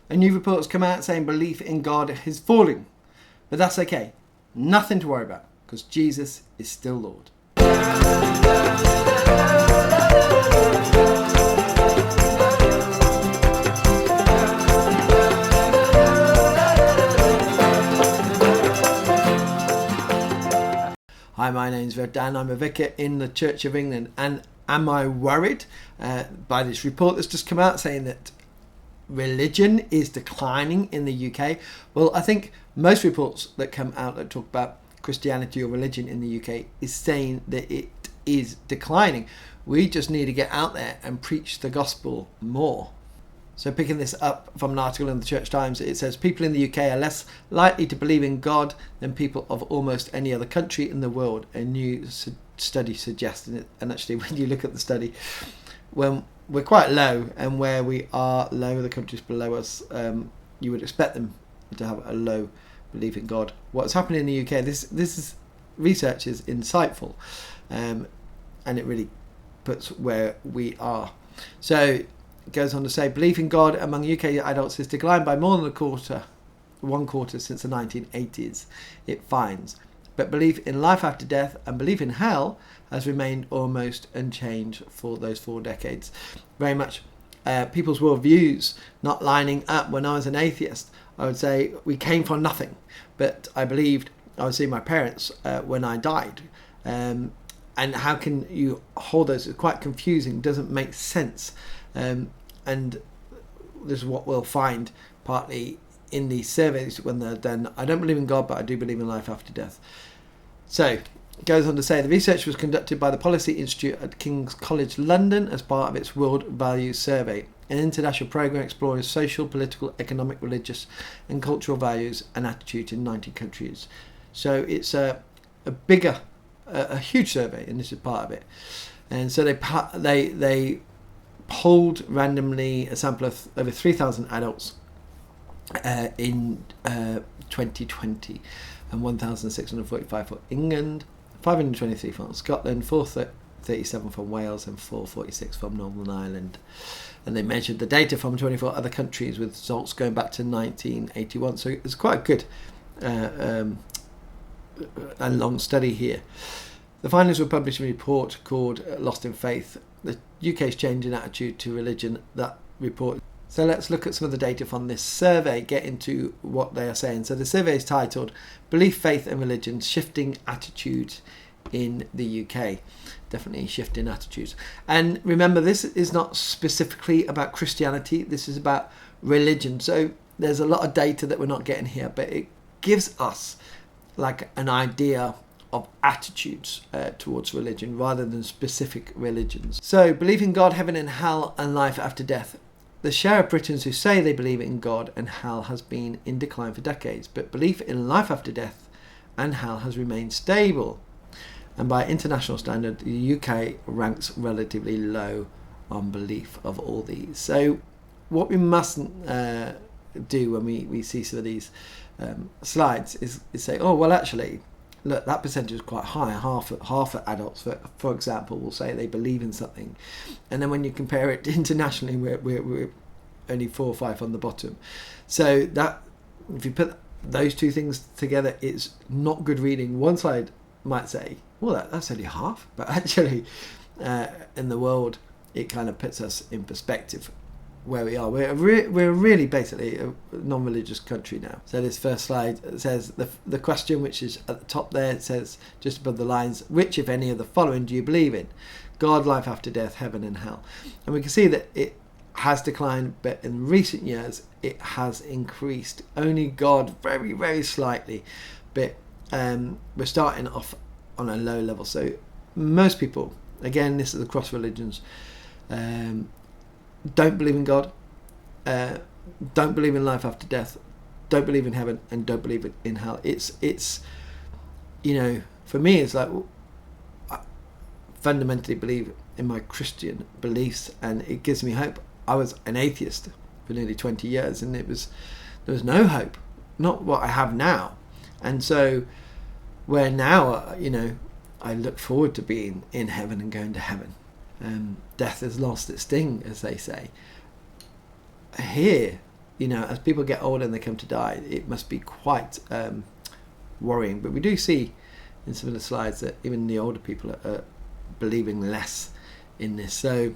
A new report has come out saying belief in God is falling. But that's okay. Nothing to worry about, because Jesus is still Lord. Hi, my name's Rev Dan. I'm a vicar in the Church of England. And am I worried by this report that's just come out saying that religion is declining in the UK? Well, I think most reports that come out that talk about Christianity or religion in the UK is saying that it is declining. We just need to get out there and preach the gospel more. So picking this up from an article in the Church Times, it says people in the UK are less likely to believe in God than people of almost any other country in the world. A new study suggesting it. And actually, when you look at the study, when we're quite low, and where we are low, the countries below us, you would expect them to have a low belief in God. What's happening in the UK, this is research is insightful, and it really puts where we are. So it goes on to say belief in God among UK adults has declined by more than one quarter since the 1980s, it finds. But belief in life after death and belief in hell has remained almost unchanged for those 4 decades. Very much people's worldviews not lining up. When I was an atheist, I would say we came from nothing, but I believed I would see my parents when I died. And how can you hold those? It's quite confusing, doesn't make sense. And this is what we'll find partly in these surveys when they're done. I don't believe in God, but I do believe in life after death. So it goes on to say the research was conducted by the Policy Institute at King's College London as part of its World Values Survey, an international programme exploring social, political, economic, religious and cultural values and attitudes in 90 countries. So it's a huge survey, and this is part of it. And so they polled randomly a sample of over 3,000 adults in 2020, and 1,645 for England, 523 from Scotland, 437 from Wales, and 446 from Northern Ireland. And they measured the data from 24 other countries with results going back to 1981. So it's quite a good and long study here. The findings were published in a report called Lost in Faith, the UK's change in attitude to religion, that report. So let's look at some of the data from this survey, get into what they are saying. So the survey is titled Belief, Faith and Religion, Shifting Attitudes in the UK. Definitely shifting attitudes. And remember, this is not specifically about Christianity, this is about religion. So there's a lot of data that we're not getting here, but it gives us like an idea of attitudes towards religion rather than specific religions. So belief in God, heaven and hell and life after death. The share of Britons who say they believe in God and hell has been in decline for decades, but belief in life after death and hell has remained stable. And by international standard, the UK ranks relatively low on belief of all these. So what we mustn't do when we see some of these slides is say, oh, well, actually, look, that percentage is quite high. Half of adults, for example, will say they believe in something, and then when you compare it internationally, we're only 4 or 5 on the bottom. So that if you put those two things together, it's not good reading. One side might say, well, that's only half, but actually, in the world, it kind of puts us in perspective where we are. We're really basically a non-religious country now. So this first slide says the question, which is at the top there, it says just above the lines, which if any of the following do you believe in? God, life after death, heaven and hell. And we can see that it has declined, but in recent years it has increased. Only God very, very slightly, but we're starting off on a low level. So most people, again, this is across religions, don't believe in God, don't believe in life after death, don't believe in heaven, and don't believe in hell. It's for me, it's like I fundamentally believe in my Christian beliefs, and it gives me hope. I was an atheist for nearly 20 years, and there was no hope, not what I have now. And so where now, I look forward to being in heaven and going to heaven. Death has lost its sting, as they say. Here, as people get older and they come to die, it must be quite worrying. But we do see in some of the slides that even the older people are believing less in this. So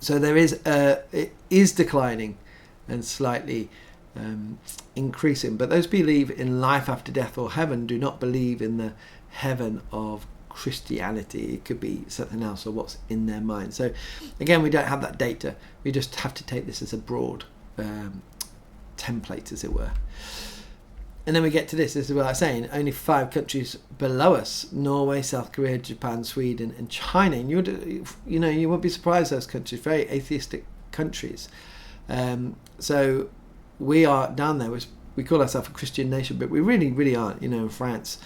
there is it is declining and slightly increasing. But those who believe in life after death or heaven do not believe in the heaven of Christianity. It could be something else or what's in their mind. So again, we don't have that data. We just have to take this as a broad template, as it were. And then we get to this is what I was saying, only 5 countries below us: Norway, South Korea, Japan, Sweden and China. And you won't be surprised, those countries, very atheistic countries. So we are down there. We call ourselves a Christian nation, but we really aren't. In France,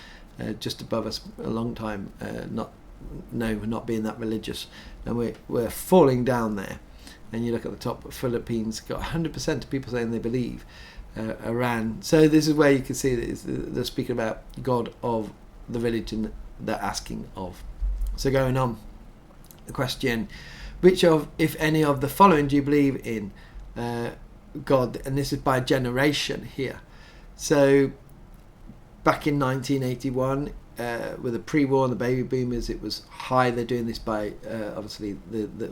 just above us a long time, we're not being that religious, and we're falling down there. And you look at the top, Philippines got 100% of people saying they believe. Iran. So this is where you can see that they're speaking about God of the religion they're asking of. So going on, the question: which of, if any, of the following do you believe in? God, and this is by generation here. So back in 1981, with the pre-war and the baby boomers, it was high. They're doing this by obviously the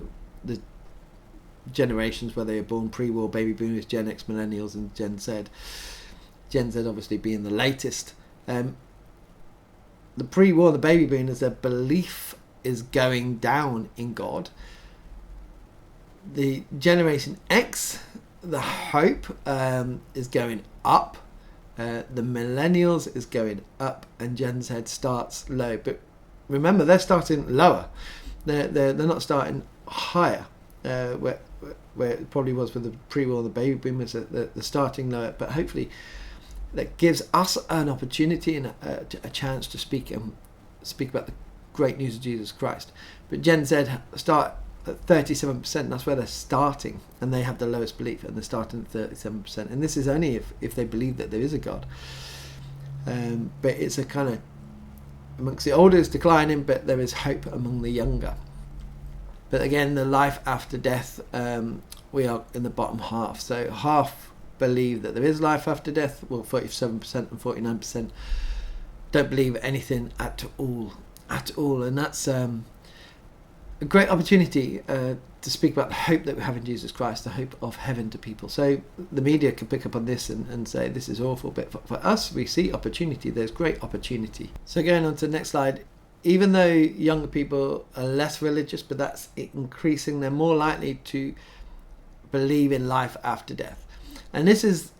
generations where they were born pre-war: baby boomers, Gen X, millennials and Gen Z. Gen Z obviously being the latest. The pre-war, the baby boomers, their belief is going down in God. The Generation X, the hope is going up. The millennials is going up, and Gen Z starts low. But remember, they're starting lower. They're not starting higher. Where it probably was with the pre-war, the baby boomers, the starting lower. But hopefully that gives us an opportunity and a chance to speak about the great news of Jesus Christ. But Gen Z start at 37%. That's where they're starting, and they have the lowest belief, and they're starting at 37%. And this is only if they believe that there is a God. But it's a kind of, amongst the older it's declining, but there is hope among the younger. But again, the life after death, we are in the bottom half. So half believe that there is life after death. Well, 47% and 49% don't believe anything at all. And that's a great opportunity to speak about the hope that we have in Jesus Christ, the hope of heaven to people. So the media can pick up on this and say this is awful. But for us, we see opportunity. There's great opportunity. So going on to the next slide. Even though younger people are less religious, but that's increasing, they're more likely to believe in life after death. And this is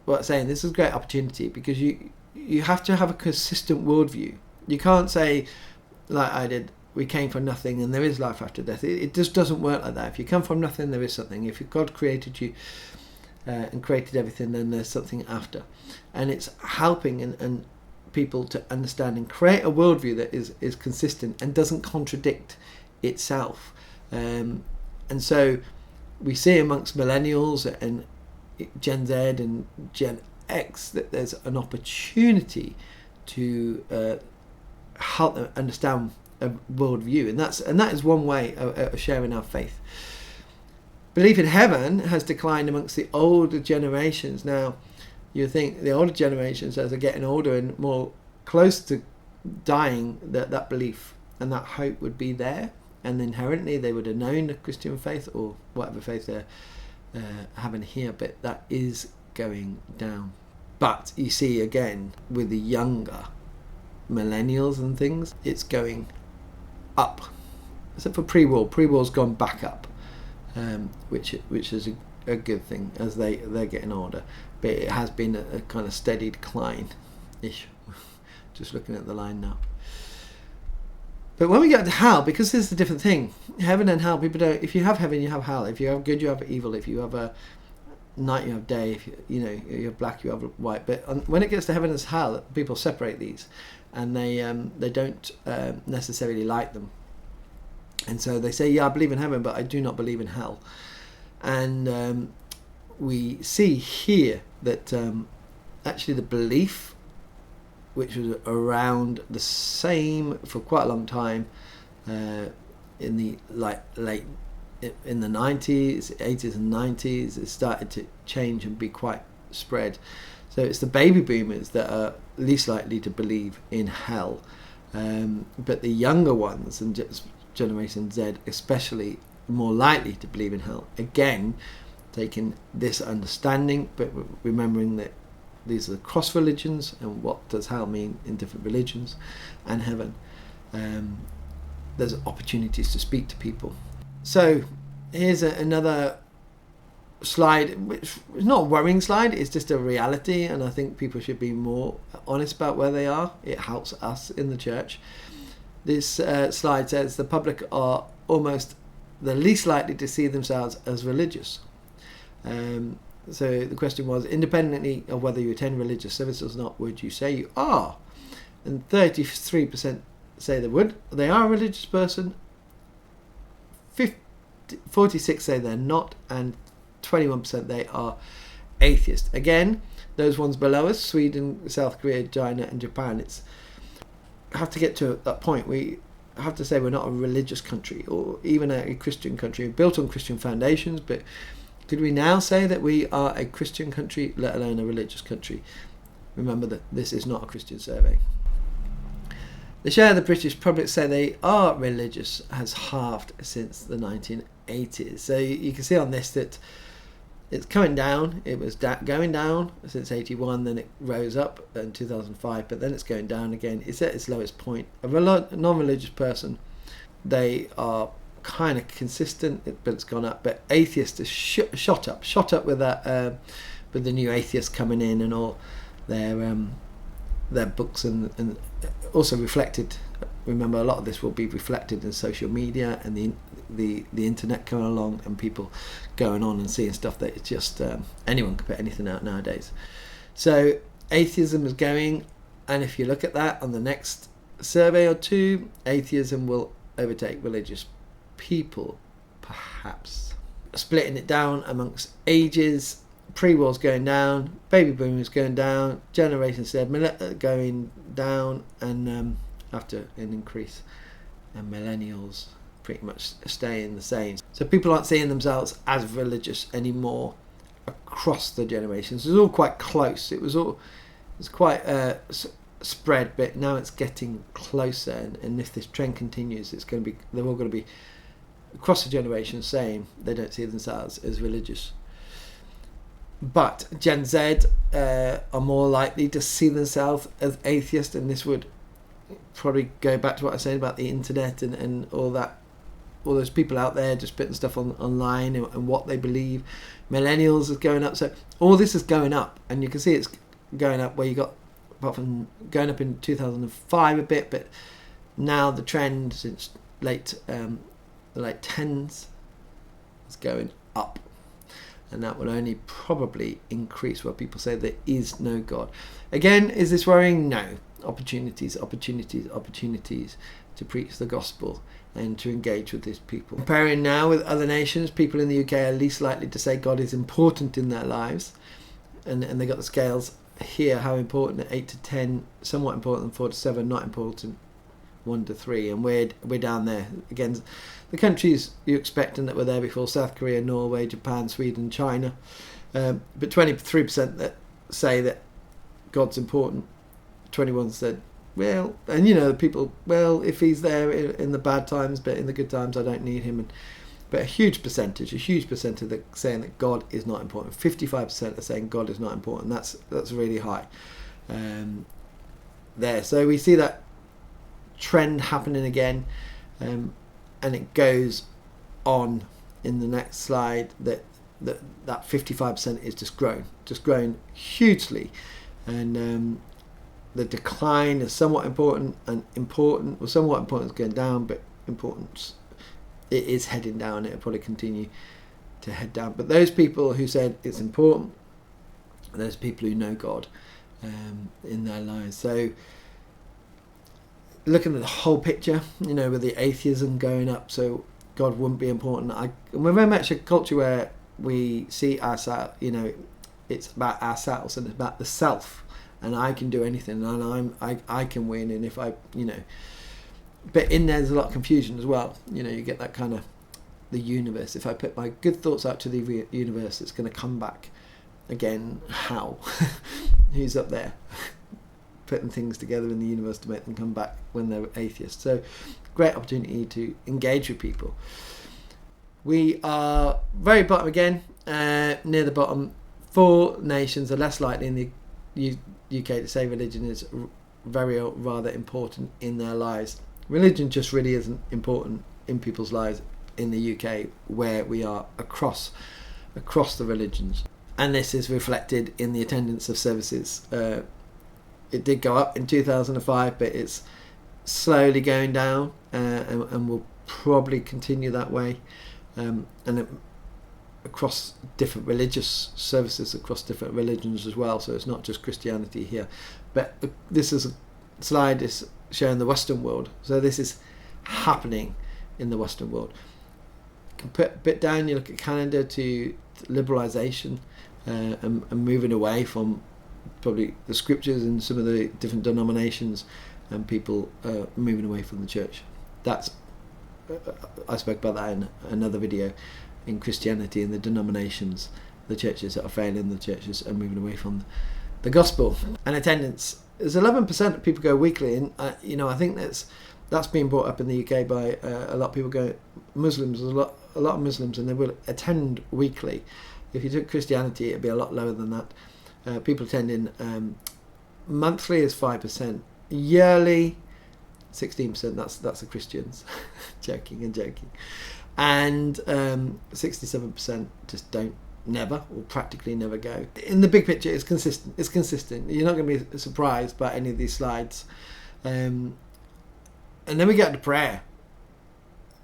what I'm saying, this is a great opportunity, because you have to have a consistent worldview. You can't say, like I did, we came from nothing and there is life after death. It just doesn't work like that. If you come from nothing, there is something. If God created you and created everything, then there's something after. And it's helping and people to understand and create a worldview that is consistent and doesn't contradict itself. And so we see amongst millennials and Gen Z and Gen X that there's an opportunity to help them understand a worldview, and that is one way of sharing our faith. Belief in heaven has declined amongst the older generations. Now, you think the older generations, as they're getting older and more close to dying, that belief and that hope would be there, and inherently they would have known the Christian faith or whatever faith they're having here, but that is going down. But you see again with the younger millennials and things, it's going up. Except for pre-war's gone back up, which is a good thing as they're getting older. But it has been a kind of steady decline-ish. Just looking at the line now. But when we get to hell, because this is a different thing, heaven and hell, people don't. If you have heaven, you have hell. If you have good, you have evil. If you have a night, you have day. If you have black, you have white. But when it gets to heaven and hell, people separate these, and they don't necessarily like them. And so they say, yeah, I believe in heaven, but I do not believe in hell. And we see here that actually the belief, which was around the same for quite a long time, in the late in the 90s, 80s and 90s, it started to change and be quite spread. So it's the baby boomers that are least likely to believe in hell. But the younger ones, and Generation Z especially, more likely to believe in hell. Again, taking this understanding, but remembering that these are cross religions, and what does hell mean in different religions, and heaven. There's opportunities to speak to people. So here's another slide, which is not a worrying slide, it's just a reality, and I think people should be more honest about where they are. It helps us in the church. This slide says the public are almost the least likely to see themselves as religious. So the question was, independently of whether you attend religious services or not, would you say you are? And 33% say they are a religious person, 46 say they're not, and 21% they are atheist. Again, those ones below us, Sweden, South Korea, China and Japan, have to get to that point. We have to say we're not a religious country, or even a Christian country built on Christian foundations, but could we now say that we are a Christian country, let alone a religious country? Remember that this is not a Christian survey. The share of the British public say they are religious has halved since the 1980s. So you can see on this that it's coming down. It was going down since 81, then it rose up in 2005, but then it's going down again. It's at its lowest point. A non-religious person, they are kind of consistent, but it's gone up. But atheists is shot up with that, with the new atheists coming in and all their books, and also reflected. Remember, a lot of this will be reflected in social media and the internet coming along, and people going on and seeing stuff that it's just anyone can put anything out nowadays. So atheism is going, and if you look at that on the next survey or two, atheism will overtake religious people, perhaps. Splitting it down amongst ages, pre-war's going down, baby boomers going down, Generation Z going down, and after an increase, and millennials pretty much staying the same. So people aren't seeing themselves as religious anymore across the generations. It was all quite close. It was quite spread, but now it's getting closer. And if this trend continues, they're all going to be across the generations saying they don't see themselves as religious. But Gen Z are more likely to see themselves as atheist, and this would probably go back to what I was saying about the internet and all that, all those people out there just putting stuff online and what they believe. Millennials is going up, so all this is going up, and you can see it's going up where you got, apart from going up in 2005 a bit, but now the trend since the late 10s is going up, and that will only probably increase where people say there is no God. Again, is this worrying? No. Opportunities to preach the gospel and to engage with these people. Comparing now with other nations, people in the UK are least likely to say God is important in their lives, and they got the scales here, how important, 8 to 10, somewhat important, 4 to 7, not important, 1 to 3, and we're down there. Again, the countries you expect and that were there before: South Korea, Norway, Japan, Sweden, China, but 23% that say that God's important. 21 said, well, and people, well, if he's there in the bad times, but in the good times I don't need him. But a huge percentage that saying that God is not important. 55% are saying God is not important. That's really high there. So we see that trend happening again, and it goes on in the next slide that 55% is just growing hugely, and the decline is somewhat important, somewhat important is going down, but importance, it is heading down. It'll probably continue to head down. But those people who said it's important, those people who know God in their lives. So looking at the whole picture, with the atheism going up, so God wouldn't be important. We're very much a culture where we see ourselves, it's about ourselves and it's about the self. And I can do anything, and I can win, and if I, but in there's a lot of confusion as well. You get that kind of the universe. If I put my good thoughts out to the universe, it's going to come back again. How? Who's up there putting things together in the universe to make them come back when they're atheists? So great opportunity to engage with people. We are very bottom again, near the bottom. 4 nations are less likely in the UK to say religion is very or rather important in their lives. Religion just really isn't important in people's lives in the UK, where we are across the religions. And this is reflected in the attendance of services. It did go up in 2005, but it's slowly going down, and will probably continue that way. Across different religious services, across different religions as well. So it's not just Christianity here. But this is a slide is showing the Western world. So this is happening in the Western world. You can put a bit down, you look at Canada, to liberalisation, and moving away from probably the scriptures and some of the different denominations, and people moving away from the church. That's I spoke about that in another video. In Christianity and the denominations, the churches that are failing, the churches are moving away from the gospel. And attendance is 11% of people go weekly, and I think that's been brought up in the UK by a lot of people go Muslims. There's a lot of Muslims, and they will attend weekly. If you took Christianity, it'd be a lot lower than that. People attending monthly is 5%, yearly 16%. That's the Christians. joking. And 67% just never or practically never go. In the big picture, it's consistent. You're not going to be surprised by any of these slides. And then we get to prayer.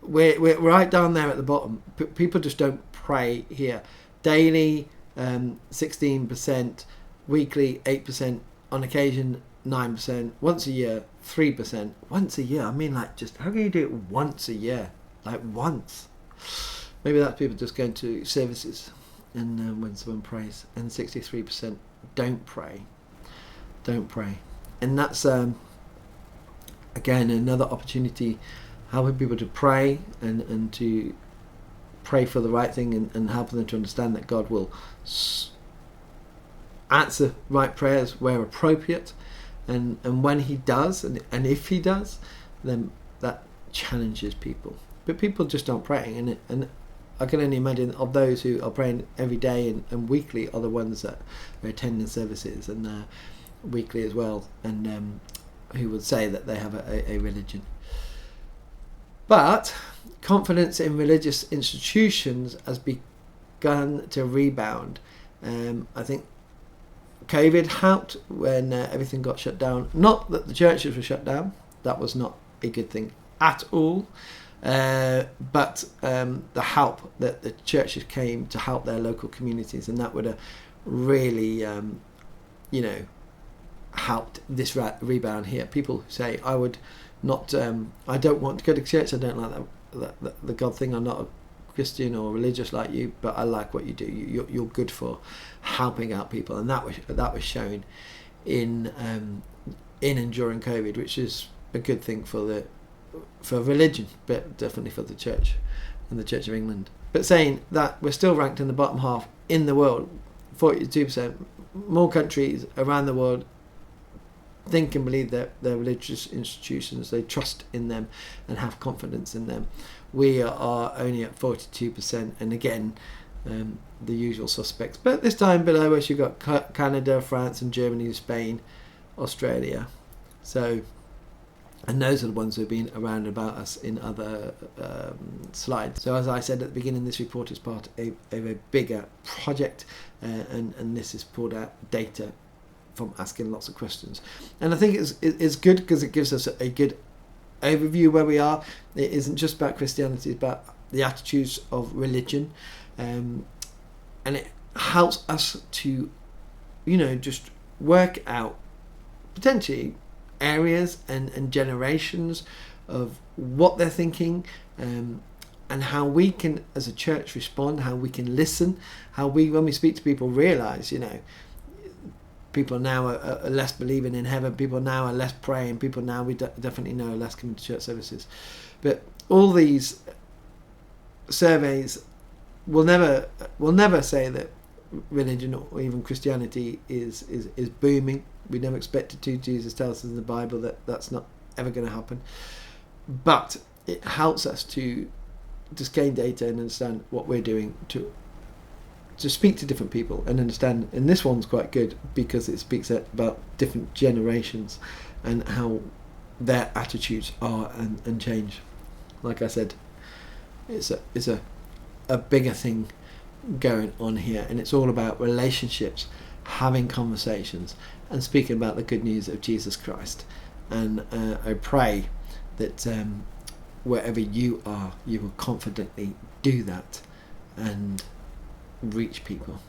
We're right down there at the bottom. People just don't pray here. Daily, 16%. Weekly, 8%. On occasion, 9%. Once a year, 3%. Once a year, I mean, like, just how can you do it once a year? Like once. Maybe that's people just going to services and when someone prays. And 63% don't pray. And that's again another opportunity, helping people to pray and to pray for the right thing, and helping them to understand that God will answer right prayers where appropriate, and when he does, and if he does, then that challenges people. But people just aren't praying, and I can only imagine of those who are praying every day and weekly are the ones that are attending services and weekly as well, and who would say that they have a religion. But confidence in religious institutions has begun to rebound. I think COVID helped when everything got shut down. Not that the churches were shut down, that was not a good thing at all. But the help that the churches came to help their local communities, and that would have really, helped this rebound here. People say, I would not, I don't want to go to church, I don't like the God thing, I'm not a Christian or religious like you, but I like what you do. You're good for helping out people, and that was shown in and during COVID, which is a good thing for religion, but definitely for the church and the Church of England. But saying that, we're still ranked in the bottom half in the world. 42%. More countries around the world think and believe that their religious institutions, they trust in them and have confidence in them. We are only at 42%, and again, the usual suspects. But this time below us, you've got Canada, France, and Germany, Spain, Australia. So, and those are the ones who have been around about us in other slides. So as I said at the beginning, this report is part of a bigger project, and this is pulled out data from asking lots of questions. And I think it's good because it gives us a good overview where we are. It isn't just about Christianity, it's about the attitudes of religion, and it helps us to, just work out potentially areas and generations of what they're thinking, and how we can as a church respond, how we can listen, how we, when we speak to people, realise, people now are less believing in heaven, people now are less praying, people now we definitely know are less coming to church services. But all these surveys will never say that religion or even Christianity is booming. We never expect it to. Jesus tells us in the Bible that that's not ever going to happen. But it helps us to just gain data and understand what we're doing to speak to different people and understand. And this one's quite good because it speaks about different generations and how their attitudes are and change. Like I said, it's a bigger thing going on here, and it's all about relationships, having conversations and speaking about the good news of Jesus Christ. And I pray that wherever you are, you will confidently do that and reach people.